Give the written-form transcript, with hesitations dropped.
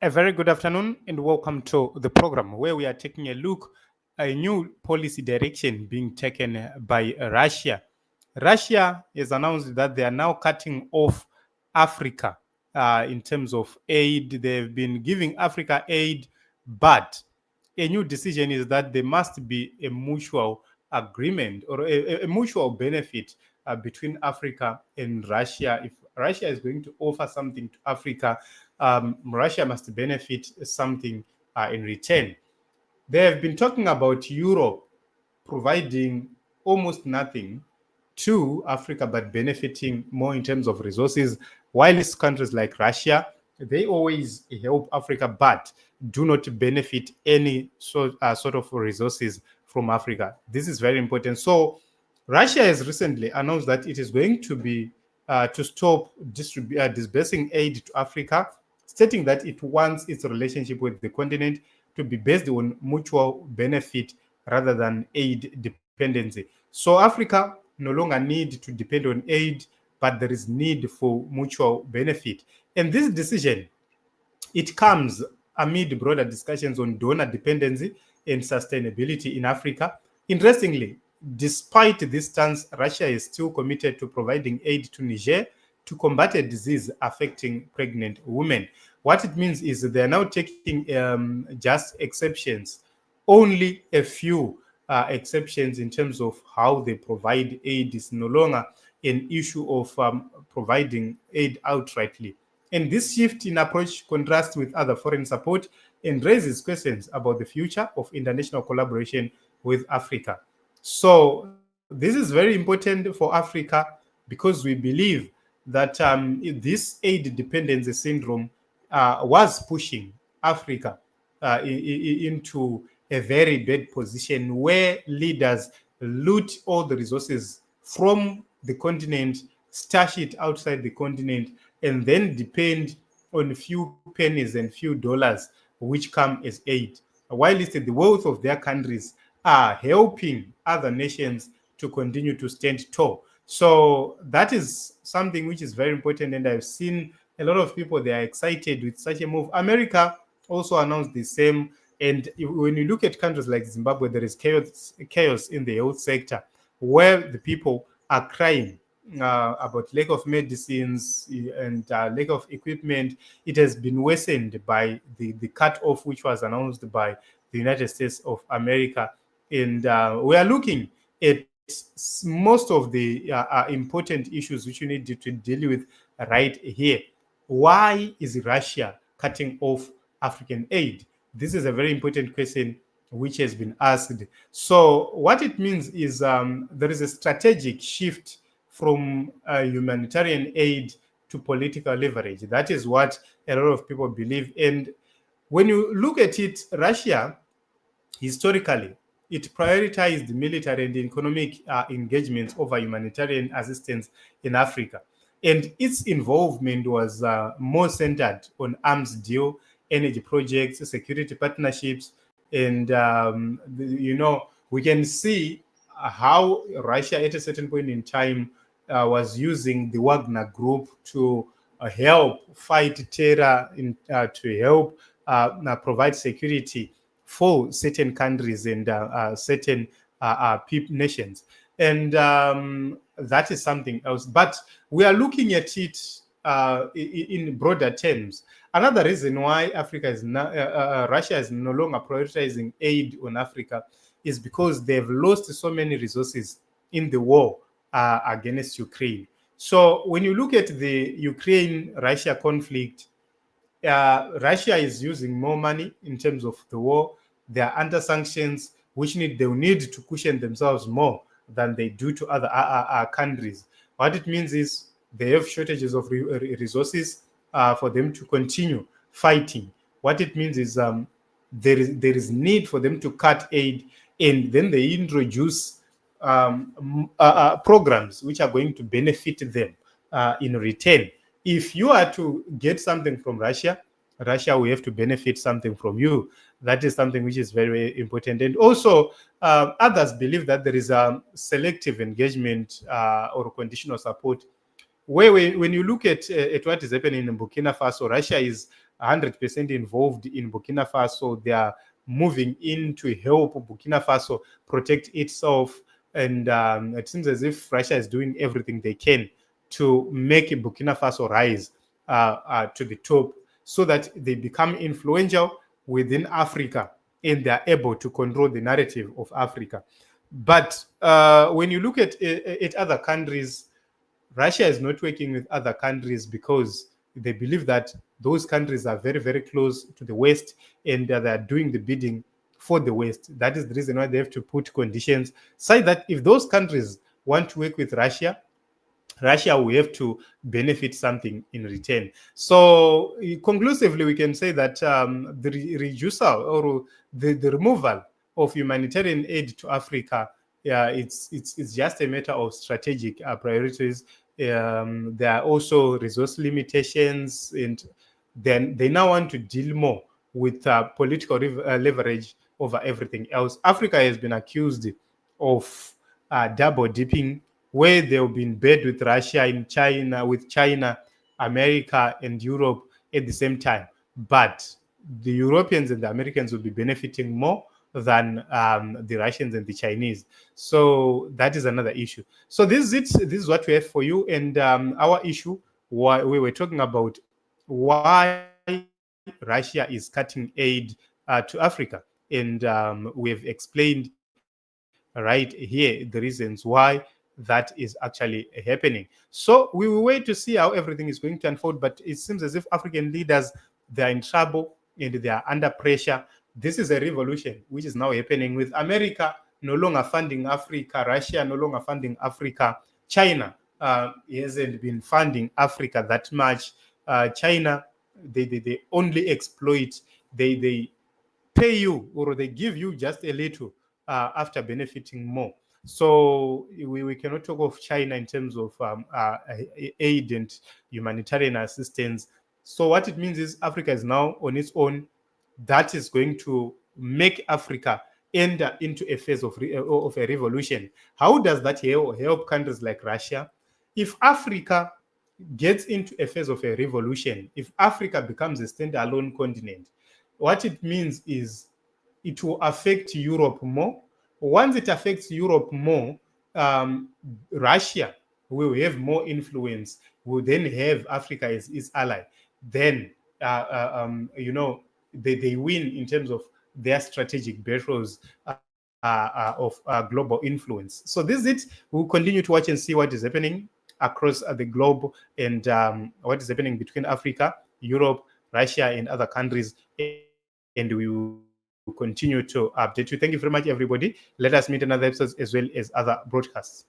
A very good afternoon and welcome to the program where we are taking a look at a new policy direction being taken by Russia. Russia has announced that they are now cutting off Africa in terms of aid. They've been giving Africa aid, but a new decision is that there must be a mutual agreement or a mutual benefit between Africa and Russia. If Russia is going to offer something to Africa, Russia must benefit something in return. They have been talking about Europe providing almost nothing to Africa, but benefiting more in terms of resources, whilst countries like Russia, they always help Africa, but do not benefit any sort of resources from Africa. This is very important. So Russia has recently announced that it is going to be to stop disbursing aid to Africa, stating that it wants its relationship with the continent to be based on mutual benefit rather than aid dependency. So Africa no longer need to depend on aid, but there is need for mutual benefit. And this decision, it comes amid broader discussions on donor dependency and sustainability in Africa. Interestingly, despite this stance, Russia is still committed to providing aid to Niger to combat a disease affecting pregnant women. What it means is they're now taking just exceptions, only a few exceptions in terms of how they provide aid. Is no longer an issue of providing aid outrightly. And this shift in approach contrasts with other foreign support and raises questions about the future of international collaboration with Africa. So, this is very important for Africa because we believe that this aid dependency syndrome was pushing Africa into a very bad position where leaders loot all the resources from the continent, stash it outside the continent, and then depend on a few pennies and few dollars which come as aid. While the wealth of their countries are helping other nations to continue to stand tall. So that is something which is very important. And I've seen a lot of people, they are excited with such a move. America also announced the same. And when you look at countries like Zimbabwe, there is chaos in the health sector where the people are crying about lack of medicines and lack of equipment. It has been worsened by the cut-off which was announced by the United States of America. And we are looking at most of the important issues which you need to deal with right here. Why is Russia cutting off African aid? This is a very important question which has been asked. So what it means is there is a strategic shift from humanitarian aid to political leverage. That is what a lot of people believe. And when you look at it, Russia, historically, it prioritized military and economic engagements over humanitarian assistance in Africa. And its involvement was more centered on arms deal, energy projects, security partnerships, and we can see how Russia at a certain point in time was using the Wagner group to help fight terror, to help provide security for certain countries and certain nations. And that is something else. But we are looking at it in broader terms. Another reason why Russia is no longer prioritizing aid on Africa is because they've lost so many resources in the war against Ukraine. So when you look at the Ukraine-Russia conflict, Russia is using more money in terms of the war. They are under sanctions, which they'll need to cushion themselves more than they do to other countries. What it means is they have shortages of resources for them to continue fighting. What it means is there is need for them to cut aid, and then they introduce programs which are going to benefit them in return. If you are to get something from Russia will have to benefit something from you. That is something which is very, very important. And also, others believe that there is a selective engagement or conditional support. When you look at what is happening in Burkina Faso, Russia is 100% involved in Burkina Faso. They are moving in to help Burkina Faso protect itself. And it seems as if Russia is doing everything they can to make Burkina Faso rise to the top so that they become influential within Africa and they are able to control the narrative of Africa. But when you look at other countries, Russia is not working with other countries because they believe that those countries are very, very close to the West and they are doing the bidding for the West. That is the reason why they have to put conditions, say that if those countries want to work with Russia, Russia will have to benefit something in return. So, conclusively, we can say that the reducal or the removal of humanitarian aid to Africa, yeah, it's just a matter of strategic priorities. There are also resource limitations, and then they now want to deal more with political leverage over everything else. Africa has been accused of double dipping, where they've been bed with Russia in China, with China, America, and Europe at the same time. But the Europeans and the Americans will be benefiting more than the Russians and the Chinese. So that is another issue. So this is it. This is what we have for you. And our issue, we were talking about why Russia is cutting aid to Africa. And we have explained right here the reasons why that is actually happening. So we will wait to see how everything is going to unfold. But it seems as if African leaders, they are in trouble and they are under pressure. This is a revolution which is now happening with America no longer funding Africa, Russia no longer funding Africa, China hasn't been funding Africa that much. China, they only exploit, they pay you or they give you just a little after benefiting more. So we cannot talk of China in terms of aid and humanitarian assistance. So what it means is Africa is now on its own. That is going to make Africa enter into a phase of a revolution. How does that help countries like Russia? If Africa gets into a phase of a revolution, if Africa becomes a standalone continent, what it means is it will affect Europe more. Once it affects Europe more, Russia will have more influence, will then have Africa as its ally. Then, they win in terms of their strategic battles of global influence. So this is it. We'll continue to watch and see what is happening across the globe and what is happening between Africa, Europe, Russia, and other countries. And we will continue to update you. Thank you very much, everybody. Let us meet another episode as well as other broadcasts.